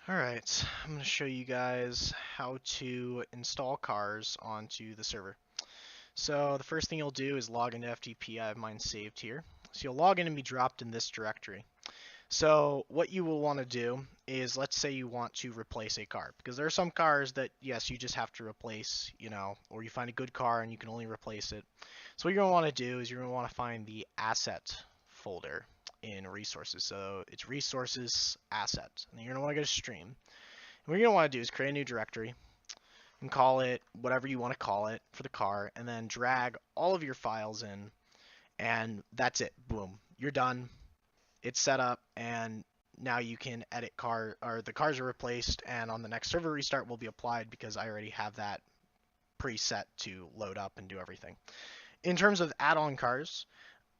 Alright, I'm going to show you guys how to install cars onto the server. So the first thing you'll do is log into FTP. I have mine saved here. So you'll log in and be dropped in this directory. So what you will want to do is, let's say you want to replace a car, because there are some cars that, yes, you just have to replace, or you find a good car and you can only replace it. So what you're going to want to do is you're going to want to find the asset folder in resources. So it's resources asset, and then you're going to want to go to stream. And what you're going to want to do is create a new directory and call it whatever you want to call it for the car, and then drag all of your files in, and that's it. Boom, you're done. It's set up, and now you can edit the cars are replaced, and on the next server restart will be applied because I already have that preset to load up and do everything. In terms of add-on cars,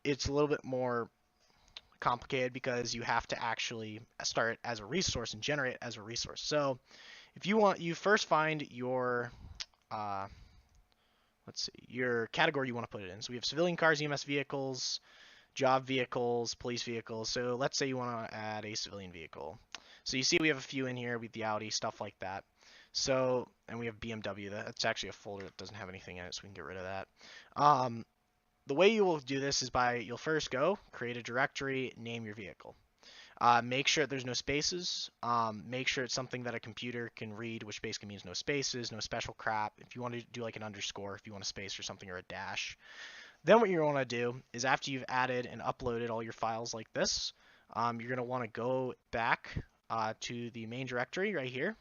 it's a little bit more complicated because you have to actually start it as a resource and generate it as a resource. So if you first find your let's see, your category you want to put it in. So we have civilian cars, EMS vehicles, job vehicles, police vehicles. So let's say you want to add a civilian vehicle. So you see we have a few in here with the Audi, stuff like that. So, and we have BMW. That's actually a folder that doesn't have anything in it, so we can get rid of that. The way you will do this is you'll first go, create a directory, name your vehicle. Make sure there's no spaces. Make sure it's something that a computer can read, which basically means no spaces, no special crap. If you want to do like an underscore, if you want a space or something, or a dash. Then what you're going to do is, after you've added and uploaded all your files like this, you're going to want to go back to the main directory right here,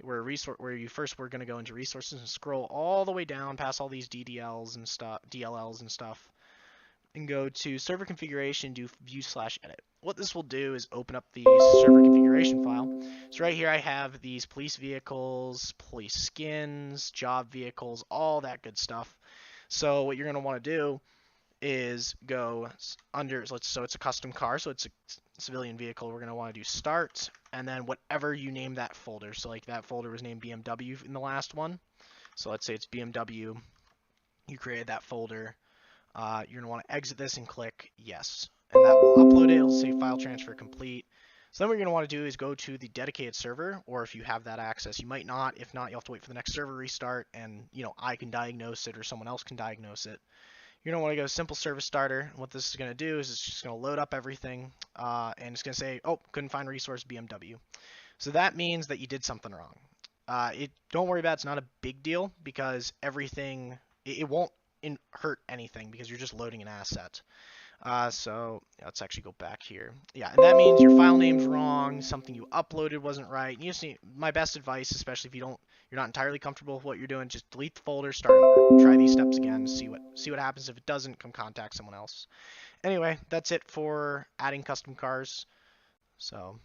where you first were going to go into resources and scroll all the way down past all these DLLs and stuff, and go to server configuration, do view/edit. What this will do is open up the server configuration file. So right here I have these police vehicles, police skins, job vehicles, all that good stuff. So what you're going to want to do is go under, so it's a custom car, so it's a civilian vehicle. We're going to want to do start, and then whatever you name that folder. So like that folder was named BMW in the last one. So let's say it's BMW. You created that folder. You're going to want to exit this and click yes. And that will upload it. It'll say file transfer complete. So then what you're going to want to do is go to the dedicated server, or if you have that access, you might not. If not, you'll have to wait for the next server restart, and I can diagnose it or someone else can diagnose it. You're going to want to go simple service starter. And what this is going to do is it's just going to load up everything, and it's going to say, oh, couldn't find resource BMW. So that means that you did something wrong. Don't worry about it. It's not a big deal because everything, it won't hurt anything because you're just loading an asset. So let's actually go back here. Yeah, and that means your file name's wrong, something you uploaded wasn't right. You just need, my best advice, especially if you're not entirely comfortable with what you're doing, just delete the folder, start over, try these steps again, see what happens. If it doesn't, come contact someone else. Anyway, that's it for adding custom cars. So